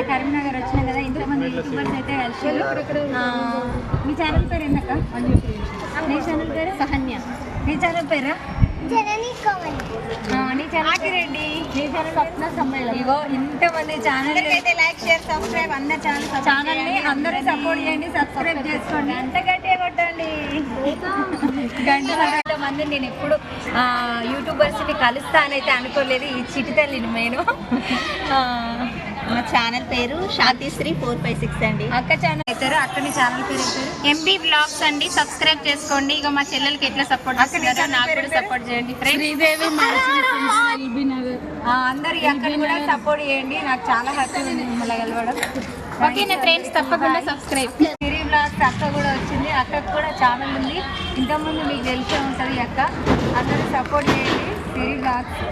కరీంనగర్ వచ్చినా కదా, ఇంతమంది యూట్యూబర్స్ అయితే కలిసి. మీ ఛానల్ పేరు ఏందక్క? నీ ఛానల్ పేరు సహన్య. నీ ఛానల్ పేరు ఇగో ఇంతమంది ఛానల్ అయితే లైక్ షేర్ సబ్స్క్రైబ్ అందరు ఛానల్ ని అందరూ సపోర్ట్ చేయండి, సబ్స్క్రైబ్ చేసుకోండి, అంత గట్టిగా కొట్టండి. గంట మంది నేను ఎప్పుడు యూట్యూబర్స్ ని కలుస్తానైతే అనుకోలేదు. ఈ చిటి తల్లిని నేను. మా ఛానల్ పేరు శాంతిశ్రీ 456 అండి. అక్క ఛానల్ అవుతారు. అక్కడి ఛానల్ పేరు ఎంబీ బ్లాగ్స్ అండి. సబ్స్క్రైబ్ చేసుకోండి. ఇక మా చెల్లెలకి ఎట్లా సపోర్ట్ చేస్తున్నారో నాకు కూడా సపోర్ట్ చేయండి. శ్రీదేవి అందరు అక్కడ కూడా సపోర్ట్ చేయండి. నాకు చాలా హ్యాపీ ఉంది మిమ్మల్ని కలవడం. ఓకేనా ఫ్రెండ్స్, తప్పకుండా సబ్స్క్రైబ్. సిరి బ్లాగ్స్ అక్క కూడా వచ్చింది. అక్కకు కూడా ఛానల్ ఉంది. ఇంతకుముందు మీకు తెలిసే ఉంటుంది అక్క. అందరూ సపోర్ట్ చేయండి సిరి బ్లాగ్స్.